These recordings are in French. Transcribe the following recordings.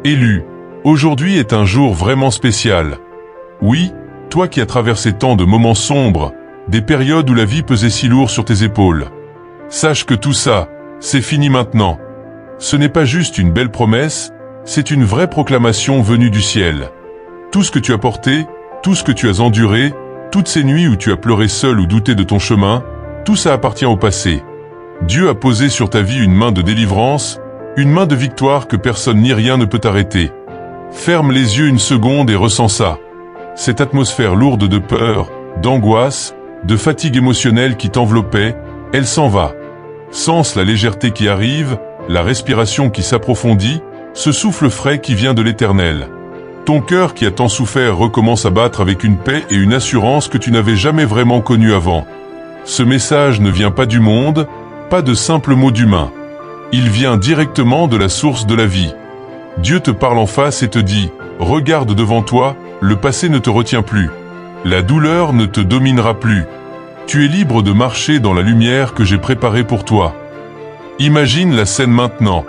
Élu, aujourd'hui est un jour vraiment spécial. Oui, toi qui as traversé tant de moments sombres, des périodes où la vie pesait si lourd sur tes épaules. Sache que tout ça, c'est fini maintenant. Ce n'est pas juste une belle promesse, c'est une vraie proclamation venue du ciel. Tout ce que tu as porté, tout ce que tu as enduré, toutes ces nuits où tu as pleuré seul ou douté de ton chemin, tout ça appartient au passé. Dieu a posé sur ta vie une main de délivrance, une main de victoire que personne ni rien ne peut arrêter. Ferme les yeux une seconde et ressens ça. Cette atmosphère lourde de peur, d'angoisse, de fatigue émotionnelle qui t'enveloppait, elle s'en va. Sens la légèreté qui arrive, la respiration qui s'approfondit, ce souffle frais qui vient de l'Éternel. Ton cœur qui a tant souffert recommence à battre avec une paix et une assurance que tu n'avais jamais vraiment connue avant. Ce message ne vient pas du monde, pas de simples mots d'humain. Il vient directement de la source de la vie. Dieu te parle en face et te dit « Regarde devant toi, le passé ne te retient plus. La douleur ne te dominera plus. Tu es libre de marcher dans la lumière que j'ai préparée pour toi. » Imagine la scène maintenant.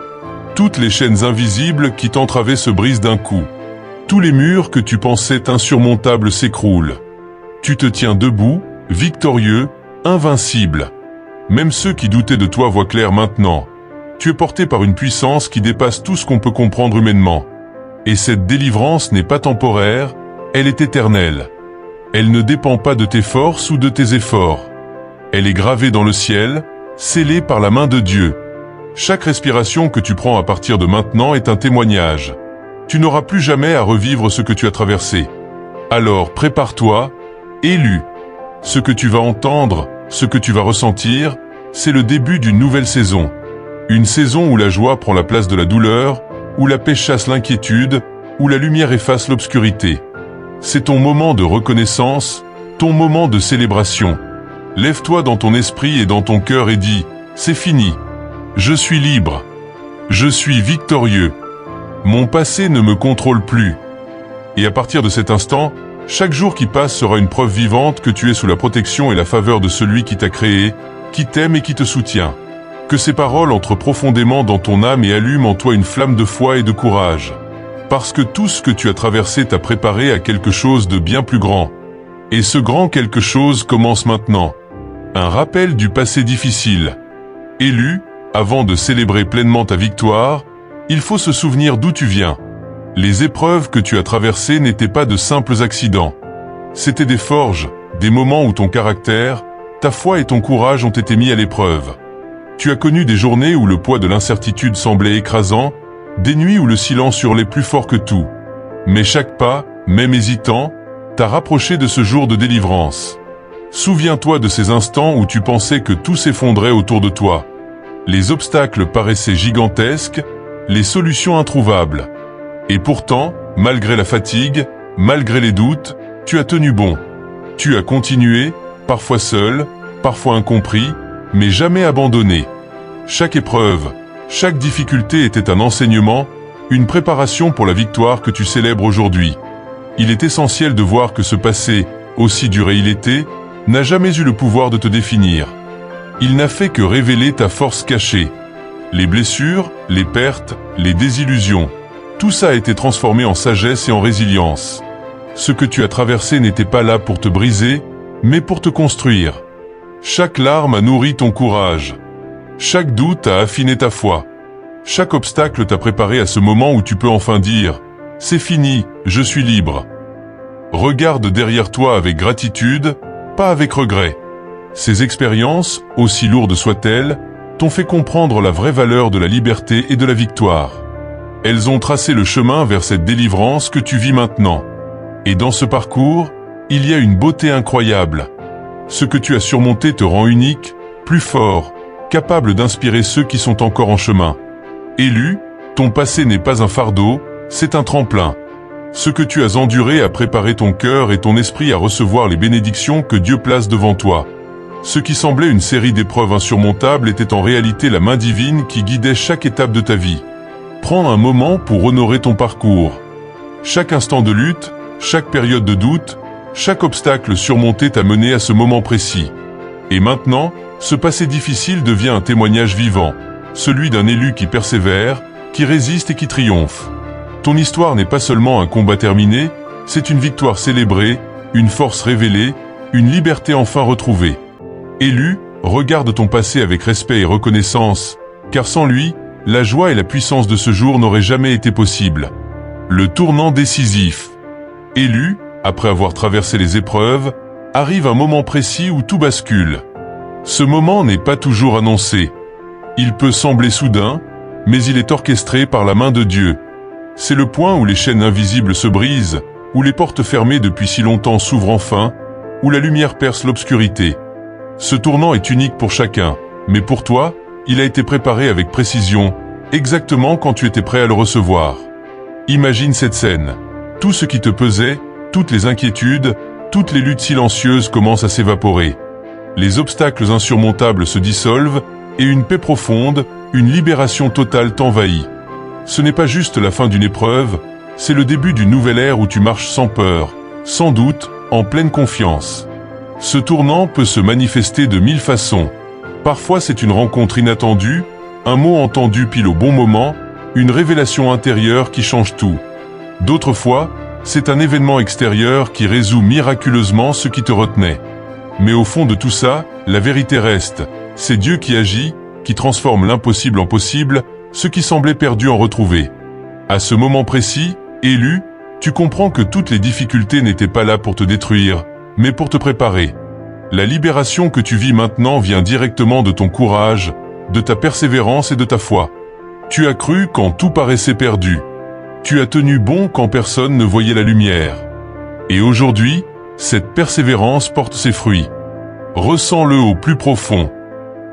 Toutes les chaînes invisibles qui t'entravaient se brisent d'un coup. Tous les murs que tu pensais insurmontables s'écroulent. Tu te tiens debout, victorieux, invincible. Même ceux qui doutaient de toi voient clair maintenant. Tu es porté par une puissance qui dépasse tout ce qu'on peut comprendre humainement. Et cette délivrance n'est pas temporaire, elle est éternelle. Elle ne dépend pas de tes forces ou de tes efforts. Elle est gravée dans le ciel, scellée par la main de Dieu. Chaque respiration que tu prends à partir de maintenant est un témoignage. Tu n'auras plus jamais à revivre ce que tu as traversé. Alors prépare-toi, élu. Ce que tu vas entendre, ce que tu vas ressentir, c'est le début d'une nouvelle saison. Une saison où la joie prend la place de la douleur, où la paix chasse l'inquiétude, où la lumière efface l'obscurité. C'est ton moment de reconnaissance, ton moment de célébration. Lève-toi dans ton esprit et dans ton cœur et dis « C'est fini. Je suis libre. Je suis victorieux. Mon passé ne me contrôle plus. » Et à partir de cet instant, chaque jour qui passe sera une preuve vivante que tu es sous la protection et la faveur de celui qui t'a créé, qui t'aime et qui te soutient. Que ces paroles entrent profondément dans ton âme et allument en toi une flamme de foi et de courage. Parce que tout ce que tu as traversé t'a préparé à quelque chose de bien plus grand. Et ce grand quelque chose commence maintenant. Un rappel du passé difficile. Élu, avant de célébrer pleinement ta victoire, il faut se souvenir d'où tu viens. Les épreuves que tu as traversées n'étaient pas de simples accidents. C'étaient des forges, des moments où ton caractère, ta foi et ton courage ont été mis à l'épreuve. Tu as connu des journées où le poids de l'incertitude semblait écrasant, des nuits où le silence hurlait plus fort que tout. Mais chaque pas, même hésitant, t'a rapproché de ce jour de délivrance. Souviens-toi de ces instants où tu pensais que tout s'effondrait autour de toi. Les obstacles paraissaient gigantesques, les solutions introuvables. Et pourtant, malgré la fatigue, malgré les doutes, tu as tenu bon. Tu as continué, parfois seul, parfois incompris, mais jamais abandonné. Chaque épreuve, chaque difficulté était un enseignement, une préparation pour la victoire que tu célèbres aujourd'hui. Il est essentiel de voir que ce passé, aussi dur il était, n'a jamais eu le pouvoir de te définir. Il n'a fait que révéler ta force cachée. Les blessures, les pertes, les désillusions, tout ça a été transformé en sagesse et en résilience. Ce que tu as traversé n'était pas là pour te briser, mais pour te construire. Chaque larme a nourri ton courage. Chaque doute a affiné ta foi. Chaque obstacle t'a préparé à ce moment où tu peux enfin dire « C'est fini, je suis libre ». Regarde derrière toi avec gratitude, pas avec regret. Ces expériences, aussi lourdes soient-elles, t'ont fait comprendre la vraie valeur de la liberté et de la victoire. Elles ont tracé le chemin vers cette délivrance que tu vis maintenant. Et dans ce parcours, il y a une beauté incroyable. Ce que tu as surmonté te rend unique, plus fort, capable d'inspirer ceux qui sont encore en chemin. Élu, ton passé n'est pas un fardeau, c'est un tremplin. Ce que tu as enduré a préparé ton cœur et ton esprit à recevoir les bénédictions que Dieu place devant toi. Ce qui semblait une série d'épreuves insurmontables était en réalité la main divine qui guidait chaque étape de ta vie. Prends un moment pour honorer ton parcours. Chaque instant de lutte, chaque période de doute, chaque obstacle surmonté t'a mené à ce moment précis. Et maintenant, ce passé difficile devient un témoignage vivant, celui d'un élu qui persévère, qui résiste et qui triomphe. Ton histoire n'est pas seulement un combat terminé, c'est une victoire célébrée, une force révélée, une liberté enfin retrouvée. Élu, regarde ton passé avec respect et reconnaissance, car sans lui, la joie et la puissance de ce jour n'auraient jamais été possibles. Le tournant décisif. Élu, après avoir traversé les épreuves, arrive un moment précis où tout bascule. Ce moment n'est pas toujours annoncé. Il peut sembler soudain, mais il est orchestré par la main de Dieu. C'est le point où les chaînes invisibles se brisent, où les portes fermées depuis si longtemps s'ouvrent enfin, où la lumière perce l'obscurité. Ce tournant est unique pour chacun, mais pour toi, il a été préparé avec précision, exactement quand tu étais prêt à le recevoir. Imagine cette scène. Tout ce qui te pesait, toutes les inquiétudes, toutes les luttes silencieuses commencent à s'évaporer. Les obstacles insurmontables se dissolvent et une paix profonde, une libération totale t'envahit. Ce n'est pas juste la fin d'une épreuve, c'est le début d'une nouvelle ère où tu marches sans peur, sans doute, en pleine confiance. Ce tournant peut se manifester de 1000 façons. Parfois c'est une rencontre inattendue, un mot entendu pile au bon moment, une révélation intérieure qui change tout. D'autres fois, c'est un événement extérieur qui résout miraculeusement ce qui te retenait. Mais au fond de tout ça, la vérité reste. C'est Dieu qui agit, qui transforme l'impossible en possible, ce qui semblait perdu en retrouvé. À ce moment précis, élu, tu comprends que toutes les difficultés n'étaient pas là pour te détruire, mais pour te préparer. La libération que tu vis maintenant vient directement de ton courage, de ta persévérance et de ta foi. Tu as cru quand tout paraissait perdu. Tu as tenu bon quand personne ne voyait la lumière. Et aujourd'hui, cette persévérance porte ses fruits. Ressens-le au plus profond.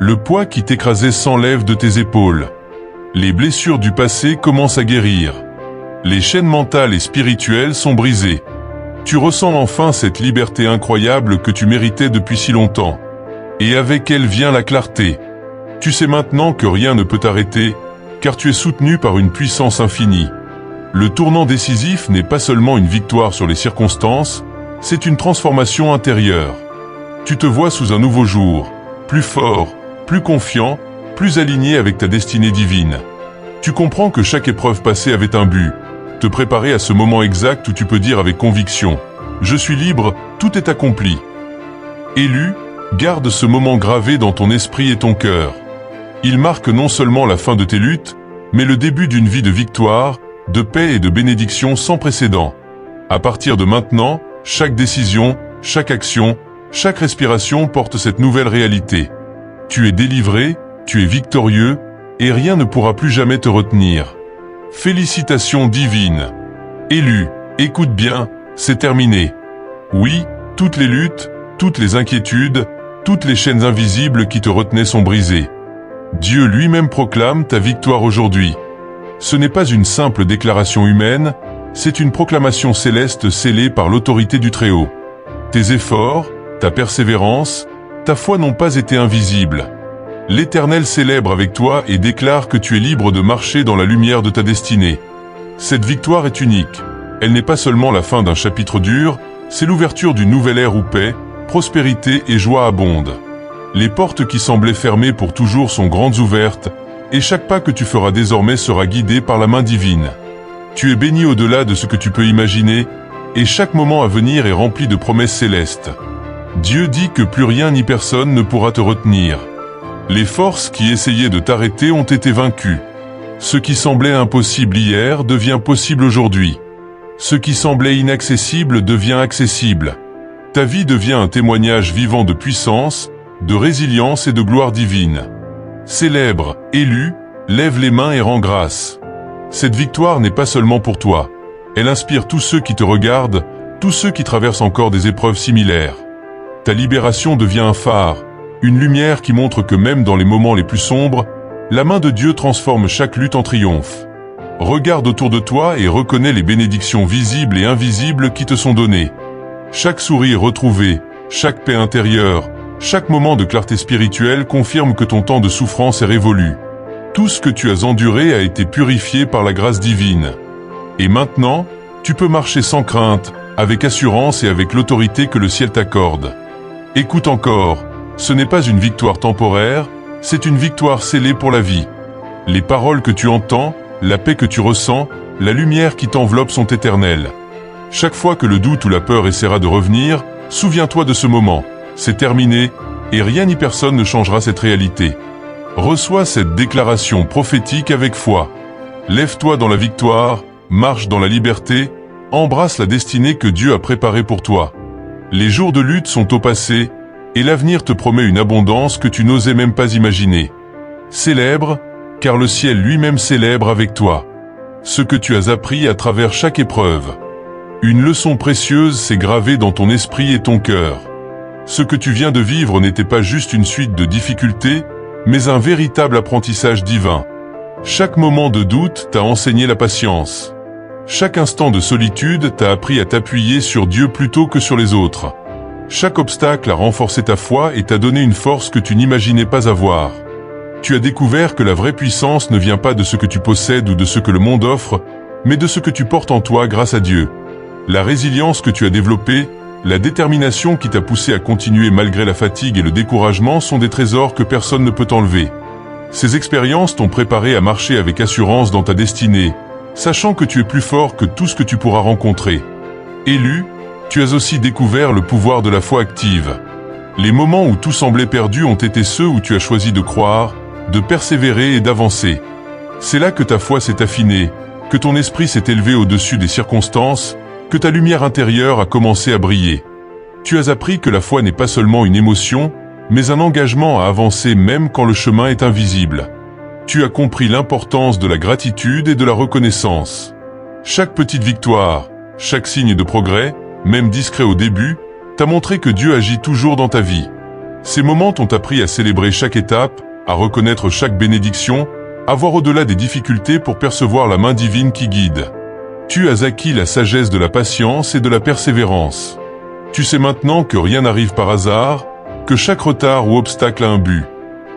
Le poids qui t'écrasait s'enlève de tes épaules. Les blessures du passé commencent à guérir. Les chaînes mentales et spirituelles sont brisées. Tu ressens enfin cette liberté incroyable que tu méritais depuis si longtemps. Et avec elle vient la clarté. Tu sais maintenant que rien ne peut t'arrêter, car tu es soutenu par une puissance infinie. Le tournant décisif n'est pas seulement une victoire sur les circonstances, c'est une transformation intérieure. Tu te vois sous un nouveau jour, plus fort, plus confiant, plus aligné avec ta destinée divine. Tu comprends que chaque épreuve passée avait un but, te préparer à ce moment exact où tu peux dire avec conviction « Je suis libre, tout est accompli ». Élu, garde ce moment gravé dans ton esprit et ton cœur. Il marque non seulement la fin de tes luttes, mais le début d'une vie de victoire, de paix et de bénédiction sans précédent. À partir de maintenant, chaque décision, chaque action, chaque respiration porte cette nouvelle réalité. Tu es délivré, tu es victorieux, et rien ne pourra plus jamais te retenir. Félicitations divines. Élu, écoute bien, c'est terminé. Oui, toutes les luttes, toutes les inquiétudes, toutes les chaînes invisibles qui te retenaient sont brisées. Dieu lui-même proclame ta victoire aujourd'hui. Ce n'est pas une simple déclaration humaine, c'est une proclamation céleste scellée par l'autorité du Très-Haut. Tes efforts, ta persévérance, ta foi n'ont pas été invisibles. L'Éternel célèbre avec toi et déclare que tu es libre de marcher dans la lumière de ta destinée. Cette victoire est unique. Elle n'est pas seulement la fin d'un chapitre dur, c'est l'ouverture d'une nouvelle ère où paix, prospérité et joie abondent. Les portes qui semblaient fermées pour toujours sont grandes ouvertes, et chaque pas que tu feras désormais sera guidé par la main divine. Tu es béni au-delà de ce que tu peux imaginer, et chaque moment à venir est rempli de promesses célestes. Dieu dit que plus rien ni personne ne pourra te retenir. Les forces qui essayaient de t'arrêter ont été vaincues. Ce qui semblait impossible hier devient possible aujourd'hui. Ce qui semblait inaccessible devient accessible. Ta vie devient un témoignage vivant de puissance, de résilience et de gloire divine. Célèbre, élu, lève les mains et rends grâce. Cette victoire n'est pas seulement pour toi. Elle inspire tous ceux qui te regardent, tous ceux qui traversent encore des épreuves similaires. Ta libération devient un phare, une lumière qui montre que même dans les moments les plus sombres, la main de Dieu transforme chaque lutte en triomphe. Regarde autour de toi et reconnais les bénédictions visibles et invisibles qui te sont données. Chaque sourire retrouvé, chaque paix intérieure, chaque moment de clarté spirituelle confirme que ton temps de souffrance est révolu. Tout ce que tu as enduré a été purifié par la grâce divine. Et maintenant, tu peux marcher sans crainte, avec assurance et avec l'autorité que le ciel t'accorde. Écoute encore, ce n'est pas une victoire temporaire, c'est une victoire scellée pour la vie. Les paroles que tu entends, la paix que tu ressens, la lumière qui t'enveloppe sont éternelles. Chaque fois que le doute ou la peur essaiera de revenir, souviens-toi de ce moment. C'est terminé, et rien ni personne ne changera cette réalité. Reçois cette déclaration prophétique avec foi. Lève-toi dans la victoire, marche dans la liberté, embrasse la destinée que Dieu a préparée pour toi. Les jours de lutte sont au passé, et l'avenir te promet une abondance que tu n'osais même pas imaginer. Célèbre, car le ciel lui-même célèbre avec toi ce que tu as appris à travers chaque épreuve. Une leçon précieuse s'est gravée dans ton esprit et ton cœur. Ce que tu viens de vivre n'était pas juste une suite de difficultés, mais un véritable apprentissage divin. Chaque moment de doute t'a enseigné la patience. Chaque instant de solitude t'a appris à t'appuyer sur Dieu plutôt que sur les autres. Chaque obstacle a renforcé ta foi et t'a donné une force que tu n'imaginais pas avoir. Tu as découvert que la vraie puissance ne vient pas de ce que tu possèdes ou de ce que le monde offre, mais de ce que tu portes en toi grâce à Dieu. La résilience que tu as développée, la détermination qui t'a poussé à continuer malgré la fatigue et le découragement sont des trésors que personne ne peut enlever. Ces expériences t'ont préparé à marcher avec assurance dans ta destinée, sachant que tu es plus fort que tout ce que tu pourras rencontrer. Élu, tu as aussi découvert le pouvoir de la foi active. Les moments où tout semblait perdu ont été ceux où tu as choisi de croire, de persévérer et d'avancer. C'est là que ta foi s'est affinée, que ton esprit s'est élevé au-dessus des circonstances, que ta lumière intérieure a commencé à briller. Tu as appris que la foi n'est pas seulement une émotion, mais un engagement à avancer même quand le chemin est invisible. Tu as compris l'importance de la gratitude et de la reconnaissance. Chaque petite victoire, chaque signe de progrès, même discret au début, t'a montré que Dieu agit toujours dans ta vie. Ces moments t'ont appris à célébrer chaque étape, à reconnaître chaque bénédiction, à voir au-delà des difficultés pour percevoir la main divine qui guide. Tu as acquis la sagesse de la patience et de la persévérance. Tu sais maintenant que rien n'arrive par hasard, que chaque retard ou obstacle a un but.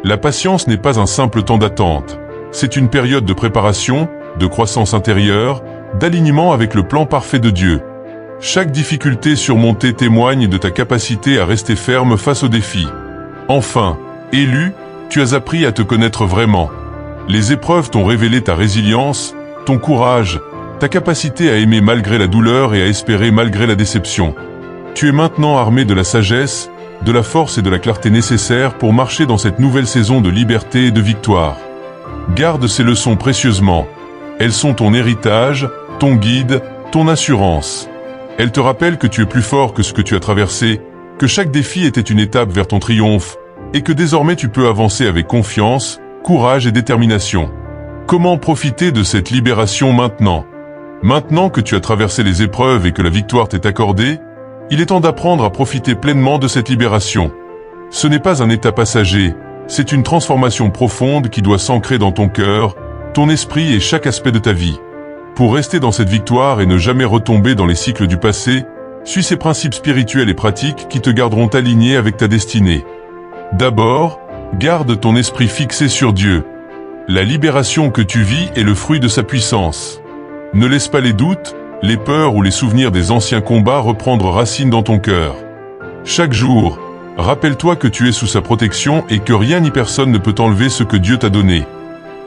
La patience n'est pas un simple temps d'attente. C'est une période de préparation, de croissance intérieure, d'alignement avec le plan parfait de Dieu. Chaque difficulté surmontée témoigne de ta capacité à rester ferme face aux défis. Enfin, élu, tu as appris à te connaître vraiment. Les épreuves t'ont révélé ta résilience, ton courage, ta capacité à aimer malgré la douleur et à espérer malgré la déception. Tu es maintenant armé de la sagesse, de la force et de la clarté nécessaires pour marcher dans cette nouvelle saison de liberté et de victoire. Garde ces leçons précieusement. Elles sont ton héritage, ton guide, ton assurance. Elles te rappellent que tu es plus fort que ce que tu as traversé, que chaque défi était une étape vers ton triomphe, et que désormais tu peux avancer avec confiance, courage et détermination. Comment profiter de cette libération maintenant? Maintenant que tu as traversé les épreuves et que la victoire t'est accordée, il est temps d'apprendre à profiter pleinement de cette libération. Ce n'est pas un état passager, c'est une transformation profonde qui doit s'ancrer dans ton cœur, ton esprit et chaque aspect de ta vie. Pour rester dans cette victoire et ne jamais retomber dans les cycles du passé, suis ces principes spirituels et pratiques qui te garderont aligné avec ta destinée. D'abord, garde ton esprit fixé sur Dieu. La libération que tu vis est le fruit de sa puissance. Ne laisse pas les doutes, les peurs ou les souvenirs des anciens combats reprendre racine dans ton cœur. Chaque jour, rappelle-toi que tu es sous sa protection et que rien ni personne ne peut t'enlever ce que Dieu t'a donné.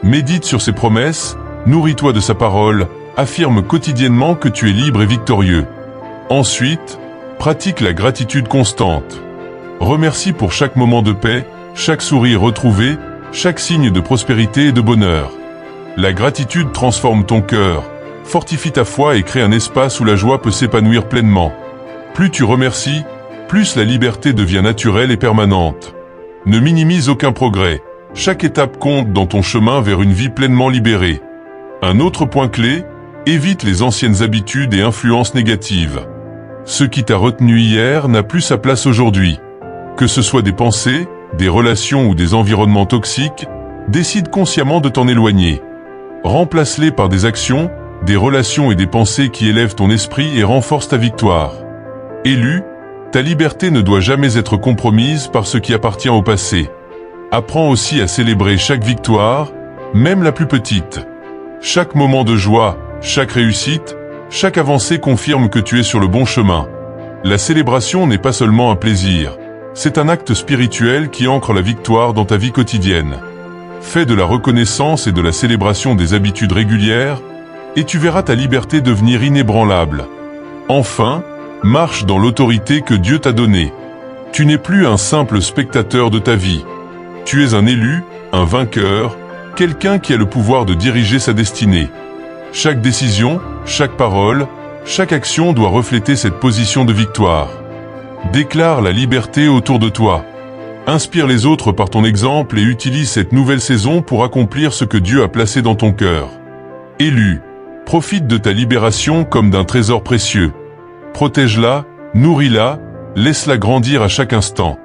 Médite sur ses promesses, nourris-toi de sa parole, affirme quotidiennement que tu es libre et victorieux. Ensuite, pratique la gratitude constante. Remercie pour chaque moment de paix, chaque sourire retrouvé, chaque signe de prospérité et de bonheur. La gratitude transforme ton cœur, fortifie ta foi et crée un espace où la joie peut s'épanouir pleinement. Plus tu remercies, plus la liberté devient naturelle et permanente. Ne minimise aucun progrès. Chaque étape compte dans ton chemin vers une vie pleinement libérée. Un autre point clé, évite les anciennes habitudes et influences négatives. Ce qui t'a retenu hier n'a plus sa place aujourd'hui. Que ce soit des pensées, des relations ou des environnements toxiques, décide consciemment de t'en éloigner. Remplace-les par des actions, des relations et des pensées qui élèvent ton esprit et renforcent ta victoire. Élu, ta liberté ne doit jamais être compromise par ce qui appartient au passé. Apprends aussi à célébrer chaque victoire, même la plus petite. Chaque moment de joie, chaque réussite, chaque avancée confirme que tu es sur le bon chemin. La célébration n'est pas seulement un plaisir, c'est un acte spirituel qui ancre la victoire dans ta vie quotidienne. Fais de la reconnaissance et de la célébration des habitudes régulières, et tu verras ta liberté devenir inébranlable. Enfin, marche dans l'autorité que Dieu t'a donnée. Tu n'es plus un simple spectateur de ta vie. Tu es un élu, un vainqueur, quelqu'un qui a le pouvoir de diriger sa destinée. Chaque décision, chaque parole, chaque action doit refléter cette position de victoire. Déclare la liberté autour de toi. Inspire les autres par ton exemple et utilise cette nouvelle saison pour accomplir ce que Dieu a placé dans ton cœur. Élu, profite de ta libération comme d'un trésor précieux. Protège-la, nourris-la, laisse-la grandir à chaque instant.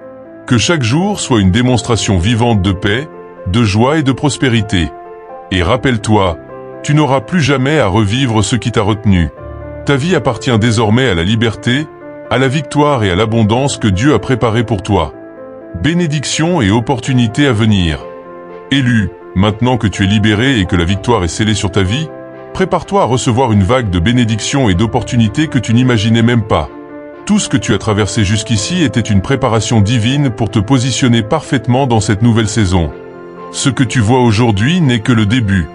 Que chaque jour soit une démonstration vivante de paix, de joie et de prospérité. Et rappelle-toi, tu n'auras plus jamais à revivre ce qui t'a retenu. Ta vie appartient désormais à la liberté, à la victoire et à l'abondance que Dieu a préparée pour toi. Bénédictions et opportunités à venir. Élu, maintenant que tu es libéré et que la victoire est scellée sur ta vie, prépare-toi à recevoir une vague de bénédictions et d'opportunités que tu n'imaginais même pas. Tout ce que tu as traversé jusqu'ici était une préparation divine pour te positionner parfaitement dans cette nouvelle saison. Ce que tu vois aujourd'hui n'est que le début.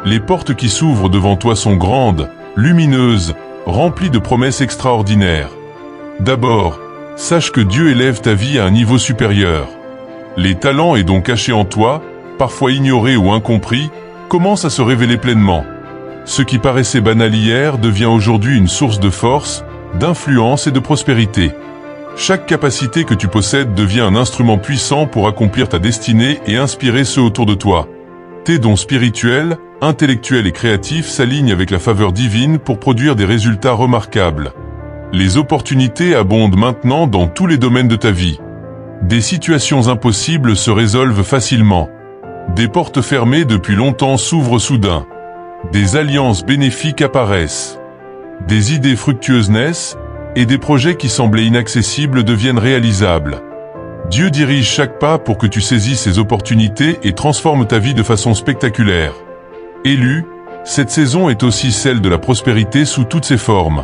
Les portes qui s'ouvrent devant toi sont grandes, lumineuses, remplies de promesses extraordinaires. D'abord, sache que Dieu élève ta vie à un niveau supérieur. Les talents et dons cachés en toi, parfois ignorés ou incompris, commencent à se révéler pleinement. Ce qui paraissait banal hier devient aujourd'hui une source de force, d'influence et de prospérité. Chaque capacité que tu possèdes devient un instrument puissant pour accomplir ta destinée et inspirer ceux autour de toi. Tes dons spirituels, intellectuels et créatifs s'alignent avec la faveur divine pour produire des résultats remarquables. Les opportunités abondent maintenant dans tous les domaines de ta vie. Des situations impossibles se résolvent facilement. Des portes fermées depuis longtemps s'ouvrent soudain. Des alliances bénéfiques apparaissent. Des idées fructueuses naissent, et des projets qui semblaient inaccessibles deviennent réalisables. Dieu dirige chaque pas pour que tu saisisses ces opportunités et transformes ta vie de façon spectaculaire. Élu, cette saison est aussi celle de la prospérité sous toutes ses formes.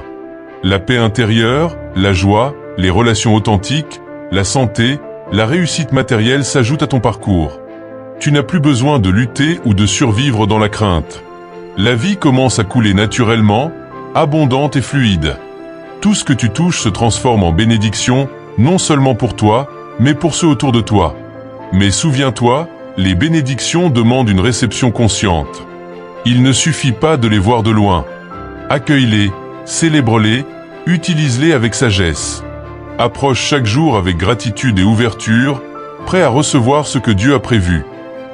La paix intérieure, la joie, les relations authentiques, la santé, la réussite matérielle s'ajoutent à ton parcours. Tu n'as plus besoin de lutter ou de survivre dans la crainte. La vie commence à couler naturellement, abondante et fluide. Tout ce que tu touches se transforme en bénédiction, non seulement pour toi, mais pour ceux autour de toi. Mais souviens-toi, les bénédictions demandent une réception consciente. Il ne suffit pas de les voir de loin. Accueille-les, célèbre-les, utilise-les avec sagesse. Approche chaque jour avec gratitude et ouverture, prêt à recevoir ce que Dieu a prévu.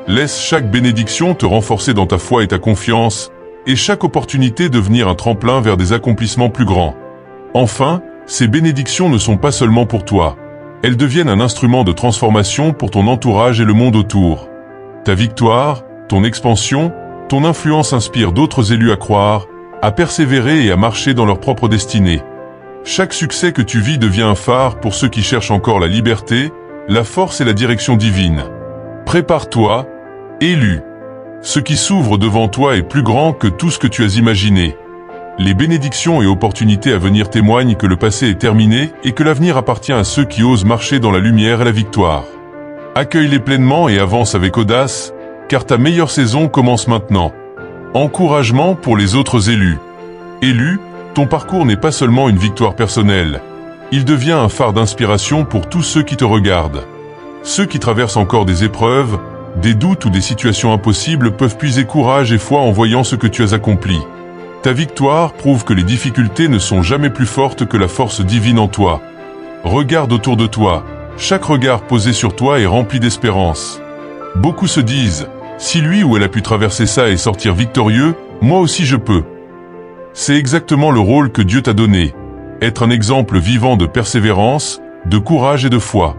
Laisse chaque bénédiction te renforcer dans ta foi et ta confiance, et chaque opportunité devenir un tremplin vers des accomplissements plus grands. Enfin, ces bénédictions ne sont pas seulement pour toi. Elles deviennent un instrument de transformation pour ton entourage et le monde autour. Ta victoire, ton expansion, ton influence inspirent d'autres élus à croire, à persévérer et à marcher dans leur propre destinée. Chaque succès que tu vis devient un phare pour ceux qui cherchent encore la liberté, la force et la direction divine. Prépare-toi, élu. Ce qui s'ouvre devant toi est plus grand que tout ce que tu as imaginé. Les bénédictions et opportunités à venir témoignent que le passé est terminé et que l'avenir appartient à ceux qui osent marcher dans la lumière et la victoire. Accueille-les pleinement et avance avec audace, car ta meilleure saison commence maintenant. Encouragement pour les autres élus. Élu, ton parcours n'est pas seulement une victoire personnelle. Il devient un phare d'inspiration pour tous ceux qui te regardent. Ceux qui traversent encore des épreuves, des doutes ou des situations impossibles peuvent puiser courage et foi en voyant ce que tu as accompli. Ta victoire prouve que les difficultés ne sont jamais plus fortes que la force divine en toi. Regarde autour de toi, chaque regard posé sur toi est rempli d'espérance. Beaucoup se disent, si lui ou elle a pu traverser ça et sortir victorieux, moi aussi je peux. C'est exactement le rôle que Dieu t'a donné, être un exemple vivant de persévérance, de courage et de foi.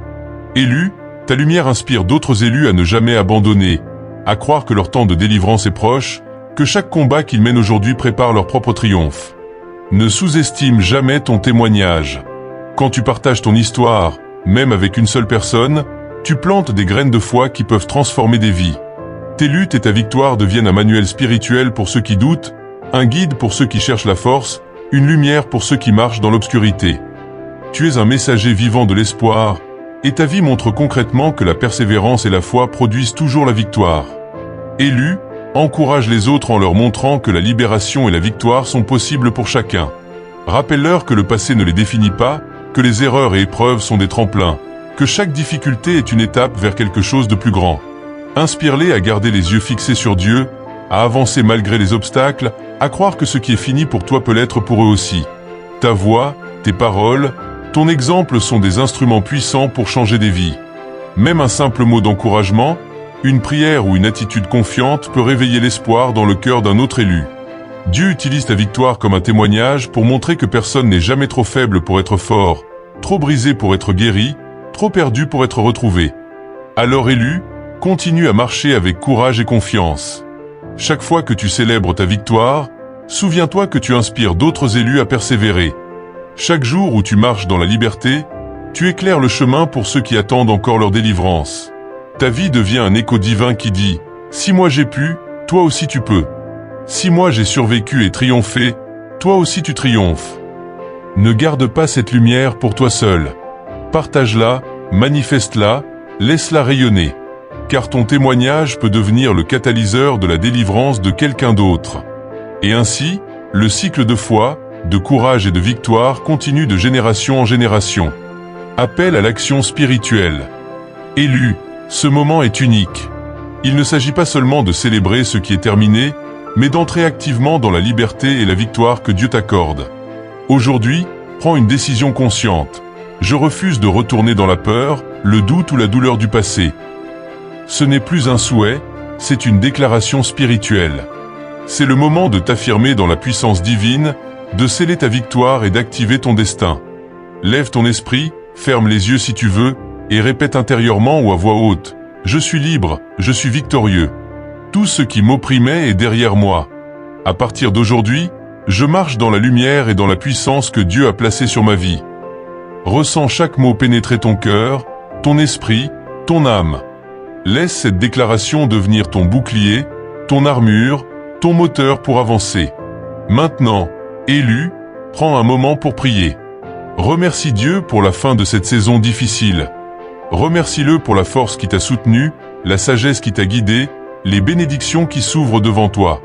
Élu, ta lumière inspire d'autres élus à ne jamais abandonner, à croire que leur temps de délivrance est proche, que chaque combat qu'ils mènent aujourd'hui prépare leur propre triomphe. Ne sous-estime jamais ton témoignage. Quand tu partages ton histoire, même avec une seule personne, tu plantes des graines de foi qui peuvent transformer des vies. Tes luttes et ta victoire deviennent un manuel spirituel pour ceux qui doutent, un guide pour ceux qui cherchent la force, une lumière pour ceux qui marchent dans l'obscurité. Tu es un messager vivant de l'espoir, et ta vie montre concrètement que la persévérance et la foi produisent toujours la victoire. Élu, Encourage les autres en leur montrant que la libération et la victoire sont possibles pour chacun. Rappelle-leur que le passé ne les définit pas, que les erreurs et épreuves sont des tremplins, que chaque difficulté est une étape vers quelque chose de plus grand. Inspire-les à garder les yeux fixés sur Dieu, à avancer malgré les obstacles, à croire que ce qui est fini pour toi peut l'être pour eux aussi. Ta voix, tes paroles, ton exemple sont des instruments puissants pour changer des vies. Même un simple mot d'encouragement, une prière ou une attitude confiante peut réveiller l'espoir dans le cœur d'un autre élu. Dieu utilise ta victoire comme un témoignage pour montrer que personne n'est jamais trop faible pour être fort, trop brisé pour être guéri, trop perdu pour être retrouvé. Alors élu, continue à marcher avec courage et confiance. Chaque fois que tu célèbres ta victoire, souviens-toi que tu inspires d'autres élus à persévérer. Chaque jour où tu marches dans la liberté, tu éclaires le chemin pour ceux qui attendent encore leur délivrance. Ta vie devient un écho divin qui dit « Si moi j'ai pu, toi aussi tu peux. Si moi j'ai survécu et triomphé, toi aussi tu triomphes. » Ne garde pas cette lumière pour toi seul. Partage-la, manifeste-la, laisse-la rayonner. Car ton témoignage peut devenir le catalyseur de la délivrance de quelqu'un d'autre. Et ainsi, le cycle de foi, de courage et de victoire continue de génération en génération. Appel à l'action spirituelle. Élu, ce moment est unique. Il ne s'agit pas seulement de célébrer ce qui est terminé, mais d'entrer activement dans la liberté et la victoire que Dieu t'accorde. Aujourd'hui, prends une décision consciente. Je refuse de retourner dans la peur, le doute ou la douleur du passé. Ce n'est plus un souhait, c'est une déclaration spirituelle. C'est le moment de t'affirmer dans la puissance divine, de sceller ta victoire et d'activer ton destin. Lève ton esprit, ferme les yeux si tu veux, et répète intérieurement ou à voix haute « Je suis libre, je suis victorieux. Tout ce qui m'opprimait est derrière moi. À partir d'aujourd'hui, je marche dans la lumière et dans la puissance que Dieu a placée sur ma vie. » Ressens chaque mot pénétrer ton cœur, ton esprit, ton âme. Laisse cette déclaration devenir ton bouclier, ton armure, ton moteur pour avancer. Maintenant, élu, prends un moment pour prier. Remercie Dieu pour la fin de cette saison difficile. Remercie-le pour la force qui t'a soutenu, la sagesse qui t'a guidé, les bénédictions qui s'ouvrent devant toi.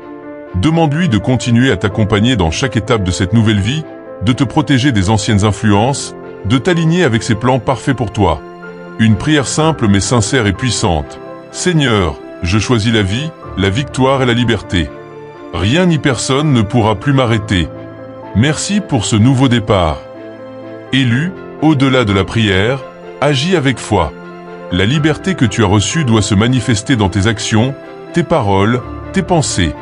Demande-lui de continuer à t'accompagner dans chaque étape de cette nouvelle vie, de te protéger des anciennes influences, de t'aligner avec ses plans parfaits pour toi. Une prière simple mais sincère et puissante. Seigneur, je choisis la vie, la victoire et la liberté. Rien ni personne ne pourra plus m'arrêter. Merci pour ce nouveau départ. Élu, au-delà de la prière, agis avec foi. La liberté que tu as reçue doit se manifester dans tes actions, tes paroles, tes pensées.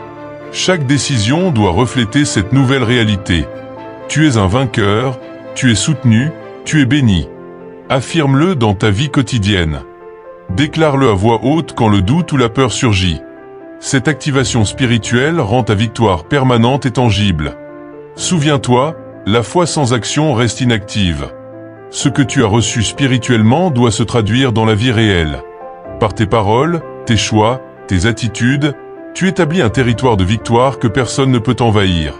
Chaque décision doit refléter cette nouvelle réalité. Tu es un vainqueur, tu es soutenu, tu es béni. Affirme-le dans ta vie quotidienne. Déclare-le à voix haute quand le doute ou la peur surgit. Cette activation spirituelle rend ta victoire permanente et tangible. Souviens-toi, la foi sans action reste inactive. Ce que tu as reçu spirituellement doit se traduire dans la vie réelle. Par tes paroles, tes choix, tes attitudes, tu établis un territoire de victoire que personne ne peut envahir.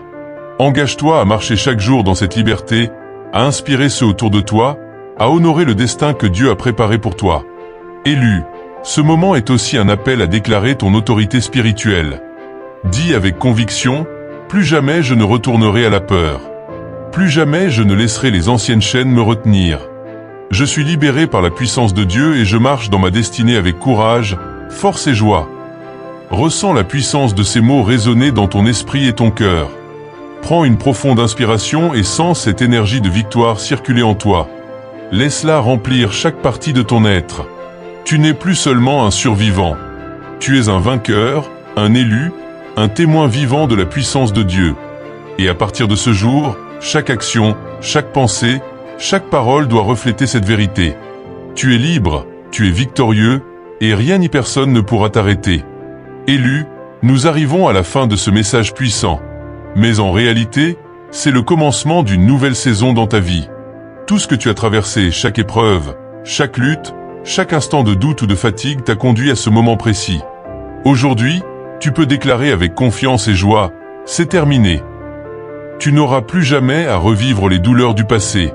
Engage-toi à marcher chaque jour dans cette liberté, à inspirer ceux autour de toi, à honorer le destin que Dieu a préparé pour toi. Élu, ce moment est aussi un appel à déclarer ton autorité spirituelle. Dis avec conviction, plus jamais je ne retournerai à la peur. Plus jamais je ne laisserai les anciennes chaînes me retenir. Je suis libéré par la puissance de Dieu et je marche dans ma destinée avec courage, force et joie. Ressens la puissance de ces mots résonner dans ton esprit et ton cœur. Prends une profonde inspiration et sens cette énergie de victoire circuler en toi. Laisse-la remplir chaque partie de ton être. Tu n'es plus seulement un survivant. Tu es un vainqueur, un élu, un témoin vivant de la puissance de Dieu. Et à partir de ce jour, chaque action, chaque pensée, chaque parole doit refléter cette vérité. Tu es libre, tu es victorieux, et rien ni personne ne pourra t'arrêter. Élu, nous arrivons à la fin de ce message puissant. Mais en réalité, c'est le commencement d'une nouvelle saison dans ta vie. Tout ce que tu as traversé, chaque épreuve, chaque lutte, chaque instant de doute ou de fatigue t'a conduit à ce moment précis. Aujourd'hui, tu peux déclarer avec confiance et joie, c'est terminé. Tu n'auras plus jamais à revivre les douleurs du passé.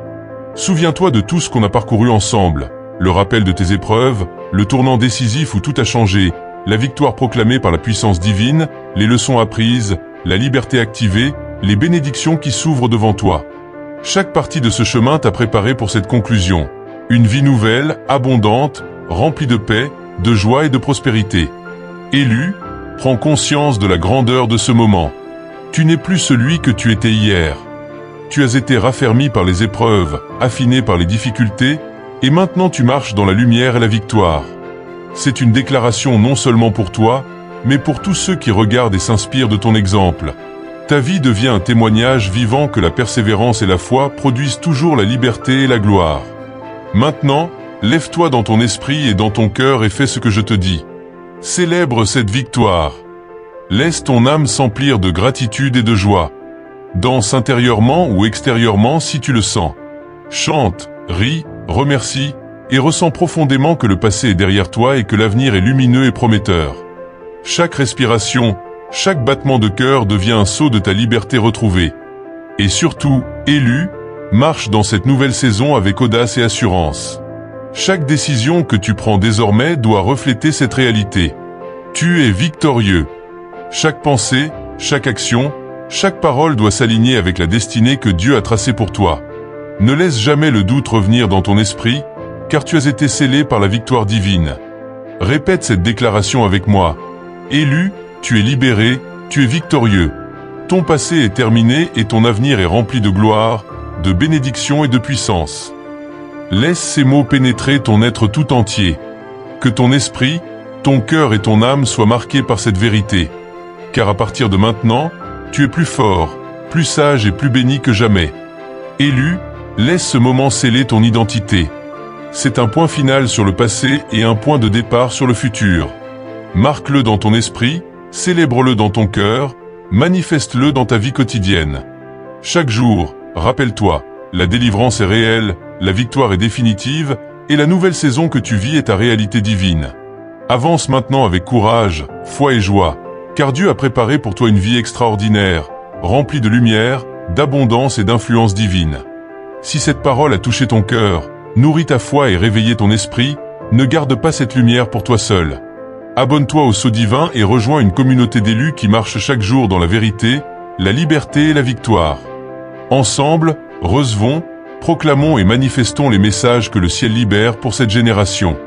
Souviens-toi de tout ce qu'on a parcouru ensemble, le rappel de tes épreuves, le tournant décisif où tout a changé, la victoire proclamée par la puissance divine, les leçons apprises, la liberté activée, les bénédictions qui s'ouvrent devant toi. Chaque partie de ce chemin t'a préparé pour cette conclusion. Une vie nouvelle, abondante, remplie de paix, de joie et de prospérité. Élu, prends conscience de la grandeur de ce moment. Tu n'es plus celui que tu étais hier. Tu as été raffermi par les épreuves, affiné par les difficultés, et maintenant tu marches dans la lumière et la victoire. C'est une déclaration non seulement pour toi, mais pour tous ceux qui regardent et s'inspirent de ton exemple. Ta vie devient un témoignage vivant que la persévérance et la foi produisent toujours la liberté et la gloire. Maintenant, lève-toi dans ton esprit et dans ton cœur et fais ce que je te dis. Célèbre cette victoire. Laisse ton âme s'emplir de gratitude et de joie. Danse intérieurement ou extérieurement si tu le sens. Chante, ris, remercie, et ressens profondément que le passé est derrière toi et que l'avenir est lumineux et prometteur. Chaque respiration, chaque battement de cœur devient un sceau de ta liberté retrouvée. Et surtout, élu, marche dans cette nouvelle saison avec audace et assurance. Chaque décision que tu prends désormais doit refléter cette réalité. Tu es victorieux. Chaque pensée, chaque action, chaque parole doit s'aligner avec la destinée que Dieu a tracée pour toi. Ne laisse jamais le doute revenir dans ton esprit, car tu as été scellé par la victoire divine. Répète cette déclaration avec moi. Élu, tu es libéré, tu es victorieux. Ton passé est terminé et ton avenir est rempli de gloire, de bénédiction et de puissance. Laisse ces mots pénétrer ton être tout entier. Que ton esprit, ton cœur et ton âme soient marqués par cette vérité. Car à partir de maintenant, tu es plus fort, plus sage et plus béni que jamais. Élu, laisse ce moment sceller ton identité. C'est un point final sur le passé et un point de départ sur le futur. Marque-le dans ton esprit, célèbre-le dans ton cœur, manifeste-le dans ta vie quotidienne. Chaque jour, rappelle-toi, la délivrance est réelle, la victoire est définitive, et la nouvelle saison que tu vis est ta réalité divine. Avance maintenant avec courage, foi et joie, car Dieu a préparé pour toi une vie extraordinaire, remplie de lumière, d'abondance et d'influence divine. Si cette parole a touché ton cœur, nourrit ta foi et réveillé ton esprit, ne garde pas cette lumière pour toi seul. Abonne-toi au Sceau Divin et rejoins une communauté d'élus qui marche chaque jour dans la vérité, la liberté et la victoire. Ensemble, recevons, proclamons et manifestons les messages que le ciel libère pour cette génération.